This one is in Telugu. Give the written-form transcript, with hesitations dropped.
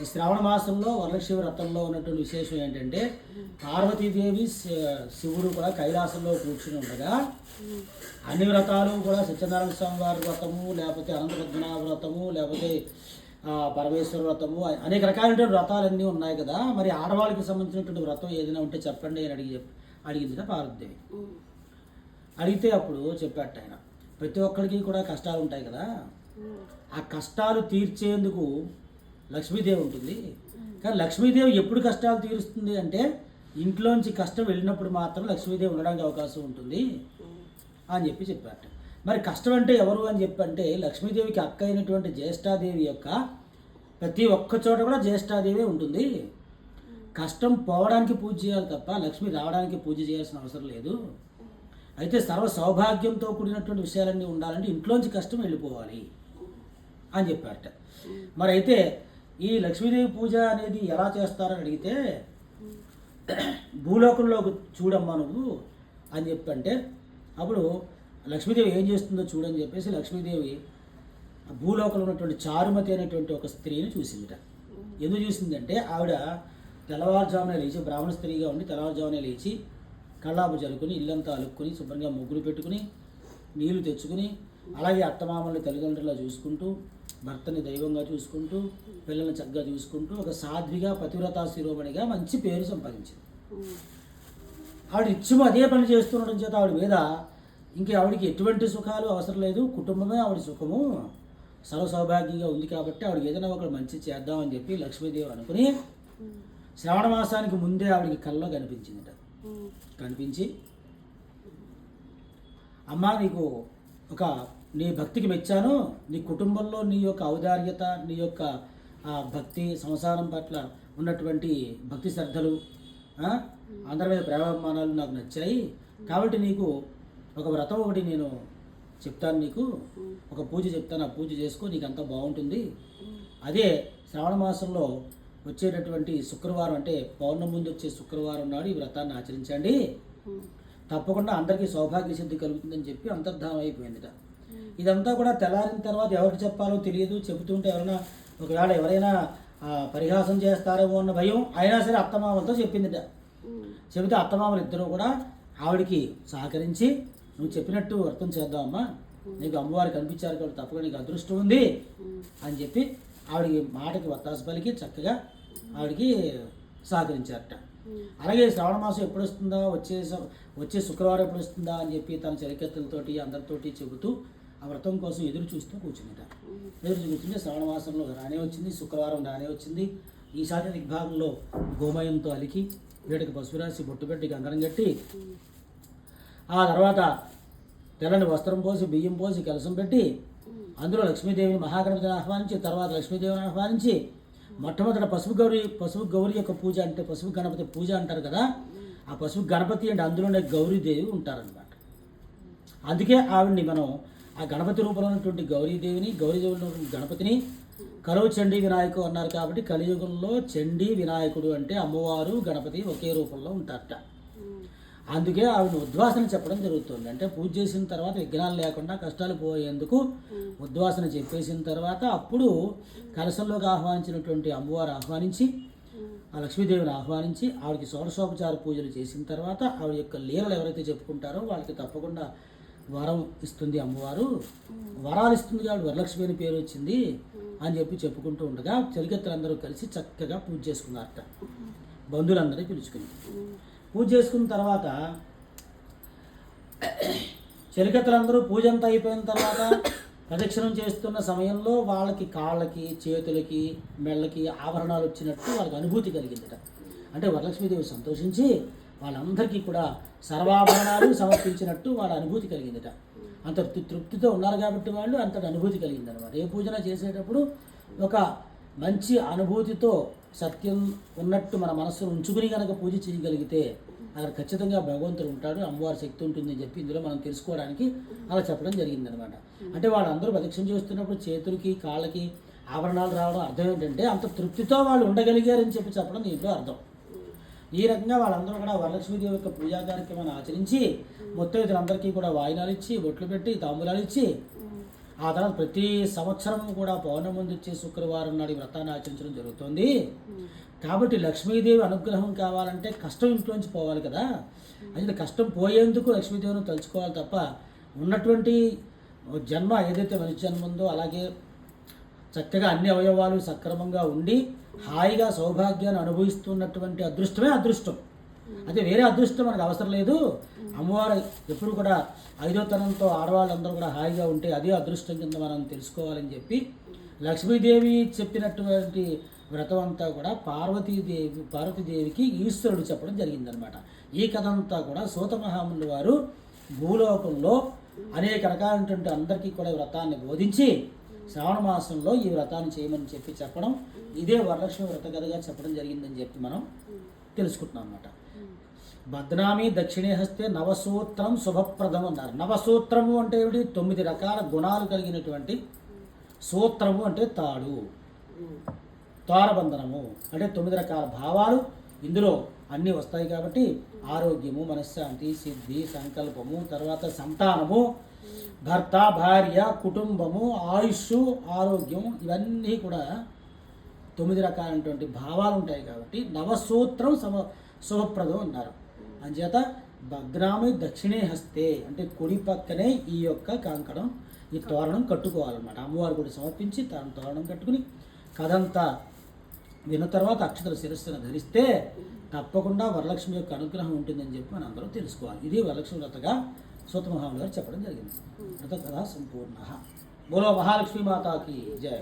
ఈ శ్రావణ మాసంలో వరలక్ష్మి వ్రతంలో ఉన్నటువంటి విశేషం ఏంటంటే పార్వతీదేవి శివుడు కూడా కైలాసంలో కూర్చుని ఉండగా అన్ని వ్రతాలు కూడా సత్యనారాయణ స్వామి వారి వ్రతము, లేకపోతే అనంత పద్మనాభ వ్రతము, లేకపోతే పరమేశ్వర వ్రతము, అనేక రకాలైనటువంటి వ్రతాలన్నీ ఉన్నాయి కదా. మరి ఆడవాళ్ళకి సంబంధించినటువంటి వ్రతం ఏదైనా ఉంటే చెప్పండి అని అడిగింది పార్వతీదేవి. అడిగితే అప్పుడు చెప్పాట ఆయన, ప్రతి ఒక్కరికి కూడా కష్టాలు ఉంటాయి కదా, ఆ కష్టాలు తీర్చేందుకు లక్ష్మీదేవి ఉంటుంది. కానీ లక్ష్మీదేవి ఎప్పుడు కష్టాలు తీరుస్తుంది అంటే ఇంట్లోంచి కష్టం వెళ్ళినప్పుడు మాత్రం లక్ష్మీదేవి ఉండడానికి అవకాశం ఉంటుంది అని చెప్పారట. మరి కష్టం అంటే ఎవరు అని చెప్పంటే లక్ష్మీదేవికి అక్క అయినటువంటి జ్యేష్ఠాదేవి యొక్క ప్రతి ఒక్క చోట కూడా జ్యేష్ఠాదేవి ఉంటుంది. కష్టం పోవడానికి పూజ చేయాలి తప్ప లక్ష్మి రావడానికి పూజ చేయాల్సిన అవసరం లేదు. అయితే సర్వ సౌభాగ్యంతో కూడినటువంటి విషయాలన్నీ ఉండాలంటే ఇంట్లోంచి కష్టం వెళ్ళిపోవాలి అని చెప్పారట. మరి అయితే ఈ లక్ష్మీదేవి పూజ అనేది ఎలా చేస్తారని అడిగితే భూలోకంలోకి చూడమ్మా నువ్వు అని చెప్పంటే అప్పుడు లక్ష్మీదేవి ఏం చేస్తుందో చూడని చెప్పేసి లక్ష్మీదేవి భూలోకంలో ఉన్నటువంటి చారుమతి అనేటువంటి ఒక స్త్రీని చూసిందిట. ఎందుకు చూసిందంటే ఆవిడ తెల్లవారుజామునే లేచి, బ్రాహ్మణ స్త్రీగా ఉండి తెల్లవారుజామునే లేచి కళ్ళాపు జరుపుకొని ఇల్లంతా అలుక్కుని శుభ్రంగా ముగ్గులు పెట్టుకుని నీళ్లు తెచ్చుకుని అలాగే అత్తమామల్ని తల్లిదండ్రులా చూసుకుంటూ, భర్తని దైవంగా చూసుకుంటూ, పిల్లల్ని చక్కగా చూసుకుంటూ ఒక సాధ్విగా పతివ్రతా శిరోమణిగా మంచి పేరు సంపాదించింది. ఆవిడ ఇచ్చము అదే పని చేస్తుండడం చేత ఆవిడ మీద ఇంకా ఆవిడకి ఎటువంటి సుఖాలు అవసరం లేదు, కుటుంబమే ఆవిడ సుఖము, సర్వ సౌభాగ్యంగా ఉంది కాబట్టి ఆవిడకి ఏదైనా ఒకటి మంచి చేద్దామని చెప్పి లక్ష్మీదేవి అనుకుని శ్రావణ మాసానికి ముందే ఆవిడకి కల్లో కనిపించిందట. కనిపించి, అమ్మా నీకు నీ భక్తికి మెచ్చాను, నీ కుటుంబంలో నీ యొక్క ఔదార్యత, నీ యొక్క భక్తి, సంసారం పట్ల ఉన్నటువంటి భక్తి శ్రద్ధలు, అందరి మీద ప్రేమాభిమానాలు నాకు నచ్చాయి. కాబట్టి నీకు ఒక వ్రతం ఒకటి నేను చెప్తాను, నీకు ఒక పూజ చెప్తాను, ఆ పూజ చేసుకో, నీకు అంతా బాగుంటుంది. అదే శ్రావణ మాసంలో వచ్చేటటువంటి శుక్రవారం అంటే పౌర్ణమి ముందు వచ్చే శుక్రవారం నాడు ఈ వ్రతాన్ని ఆచరించండి, తప్పకుండా అందరికీ సౌభాగ్య సిద్ధి కలుగుతుందని చెప్పి అంతర్ధానం అయిపోయిందిట. ఇదంతా కూడా తెల్లారిన తర్వాత ఎవరికి చెప్పాలో తెలియదు. చెబుతుంటే ఒకవేళ ఎవరైనా పరిహాసం చేస్తారేమో అన్న భయం. అయినా సరే అత్తమామలతో చెప్పిందిట. చెబితే అత్తమామలు ఇద్దరు కూడా ఆవిడికి సహకరించి నువ్వు చెప్పినట్టు వ్రతం చేద్దామమ్మా, నీకు అమ్మవారికి కనిపించారు కాబట్టి తప్పకుండా నీకు అదృష్టం ఉంది అని చెప్పి ఆవిడికి మాటకి వత్తాసు పలికి చక్కగా ఆవిడికి సహకరించారట. అలాగే శ్రావణ మాసం ఎప్పుడు వస్తుందా, వచ్చే శుక్రవారం ఎప్పుడు వస్తుందా అని చెప్పి తన చరికత్తలతోటి అందరితోటి చెబుతూ ఆ వ్రతం కోసం ఎదురు చూస్తూ కూర్చుందట. ఎదురు కూర్చుంటే శ్రావణ మాసంలో రానే వచ్చింది, శుక్రవారం రానే వచ్చింది. ఈసారి దిగ్భాగంలో గోమయంతో అలికి వీటికి పసుపు రాసి బొట్టు పెట్టి కంకణం కట్టి ఆ తర్వాత తెల్లని వస్త్రం పోసి బియ్యం పోసి కలసం పెట్టి అందులో లక్ష్మీదేవిని మహాగణపతిని ఆహ్వానించి తర్వాత లక్ష్మీదేవిని ఆహ్వానించి మొట్టమొదట పసుపు గౌరి యొక్క పూజ అంటే పసుపు గణపతి పూజ అంటారు కదా, ఆ పసుపు గణపతి అంటే అందులోనే గౌరీదేవి ఉంటారనమాట. అందుకే ఆవిడ్ని మనం ఆ గణపతి రూపంలో ఉన్నటువంటి గౌరీదేవిని, గౌరీదేవిలో గణపతిని కలవు చండీ వినాయకుడు అన్నారు. కాబట్టి కలియుగంలో చండీ వినాయకుడు అంటే అమ్మవారు గణపతి ఒకే రూపంలో ఉంటారట. అందుకే ఆవిడ ఉద్వాసన చెప్పడం జరుగుతుంది. అంటే పూజ చేసిన తర్వాత విఘ్నాలు లేకుండా కష్టాలు పోయేందుకు ఉద్వాసన చెప్పేసిన తర్వాత అప్పుడు కలశంలోకి ఆహ్వానించినటువంటి అమ్మవారు ఆహ్వానించి ఆ లక్ష్మీదేవిని ఆహ్వానించి ఆవిడకి షోడశోపచార పూజలు చేసిన తర్వాత ఆవిడ యొక్క లీలలు ఎవరైతే చెప్పుకుంటారో వాళ్ళకి తప్పకుండా వరం ఇస్తుంది అమ్మవారు. వరాలు ఇస్తుంది కాబట్టి వరలక్ష్మి అని పేరు వచ్చింది అని చెప్పి చెప్పుకుంటూ ఉండగా చెలికత్తలందరూ కలిసి చక్కగా పూజ చేసుకున్నారట. బంధువులందరినీ పిలుచుకుని పూజ చేసుకున్న తర్వాత చెలికత్తలందరూ పూజ అంతా అయిపోయిన తర్వాత ప్రదక్షిణం చేస్తున్న సమయంలో వాళ్ళకి కాళ్ళకి, చేతులకి, మెళ్ళకి ఆభరణాలు వచ్చినట్టు వాళ్ళకి అనుభూతి కలిగిందట. అంటే వరలక్ష్మీదేవి సంతోషించి వాళ్ళందరికీ కూడా సర్వాభరణాలు సమర్పించినట్టు వాళ్ళ అనుభూతి కలిగిందట. అంత తృప్తితో ఉన్నారు కాబట్టి వాళ్ళు అంతటి అనుభూతి కలిగిందనమాట. ఏ పూజన చేసేటప్పుడు ఒక మంచి అనుభూతితో సత్యం ఉన్నట్టు మన మనస్సును ఉంచుకుని కనుక పూజ చేయగలిగితే అక్కడ ఖచ్చితంగా భగవంతుడు ఉంటాడు, అమ్మవారి శక్తి ఉంటుందని చెప్పి ఇందులో మనం తెలుసుకోవడానికి అలా చెప్పడం జరిగిందనమాట. అంటే వాళ్ళందరూ ప్రదక్షిణ చేస్తున్నప్పుడు చేతులకి, కాళ్ళకి ఆభరణాలు రావడం అర్థం ఏంటంటే అంత తృప్తితో వాళ్ళు ఉండగలిగారని చెప్పడం దీంట్లో అర్థం. ఈ రకంగా వాళ్ళందరూ కూడా వరలక్ష్మీదేవి యొక్క పూజా కార్యక్రమాన్ని ఆచరించి ముత్తైదులందరికీ కూడా వాయినాలు ఇచ్చి, బొట్లు పెట్టి, తాంబూలాలు ఇచ్చి ఆ తర్వాత ప్రతి సంవత్సరం కూడా పౌర్ణమి ముందు వచ్చే శుక్రవారం నాడు ఈ వ్రతాన్ని ఆచరించడం జరుగుతుంది. కాబట్టి లక్ష్మీదేవి అనుగ్రహం కావాలంటే కష్టం ఇంట్లోంచి పోవాలి కదా. అయితే కష్టం పోయేందుకు లక్ష్మీదేవిని తలుచుకోవాలి తప్ప ఉన్నటువంటి జన్మ ఏదైతే మనిషి జన్మ ఉందో అలాగే చక్కగా అన్ని అవయవాలు సక్రమంగా ఉండి హాయిగా సౌభాగ్యాన్ని అనుభవిస్తున్నటువంటి అదృష్టమే అదృష్టం. అయితే వేరే అదృష్టం మనకు అవసరం లేదు. అమ్మవారు ఎప్పుడు కూడా ఐదో తనంతో ఆడవాళ్ళందరూ కూడా హాయిగా ఉంటే అదే అదృష్టం కింద మనం తెలుసుకోవాలని చెప్పి లక్ష్మీదేవి చెప్పినటువంటి వ్రతం అంతా కూడా పార్వతీదేవికి ఈశ్వరుడు చెప్పడం జరిగిందనమాట. ఈ కథ అంతా కూడా సూత మహాముని వారు భూలోకంలో అనేక రకాలైనటువంటి అందరికీ కూడా వ్రతాన్ని బోధించి శ్రావణ మాసంలో ఈ వ్రతాన్ని చేయమని చెప్పి చెప్పడం, ఇదే వరలక్ష్మి వ్రత కథగా చెప్పడం జరిగిందని చెప్పి మనం తెలుసుకుంటున్నాం అన్నమాట. బద్నామి దక్షిణే హస్తే నవసూత్రం శుభప్రదం అన్నారు. నవసూత్రము అంటే ఏమిటి? 9 రకాల గుణాలు కలిగినటువంటి సూత్రము అంటే తాడు, తారబంధనము అంటే 9 రకాల భావాలు ఇందులో అన్నీ వస్తాయి. కాబట్టి ఆరోగ్యము, మనశ్శాంతి, సిద్ధి, సంకల్పము, తర్వాత సంతానము, భర్త, భార్య, కుటుంబము, ఆయుష్, ఆరోగ్యం, ఇవన్నీ కూడా 9 రకాలైనటువంటి భావాలు ఉంటాయి. కాబట్టి నవసూత్రం శుభప్రదం అన్నారు. అంచేత భద్రామి దక్షిణే హస్తే అంటే కుడి పక్కనే ఈ యొక్క కంకణం, ఈ తోరణం కట్టుకోవాలన్నమాట. అమ్మవారి కూడా సమర్పించి తోరణం కట్టుకుని కథంతా విన్న తర్వాత అక్షతల శిరస్సును ధరిస్తే తప్పకుండా వరలక్ష్మి యొక్క అనుగ్రహం ఉంటుందని చెప్పి మనం అందరం తెలుసుకోవాలి. ఇది వరలక్ష్మి వ్రతగా సూత మహాముని గారు చెప్పడం జరిగింది. వ్రత కథ సంపూర్ణ. బోలో మహాలక్ష్మీ మాతాకి జయ.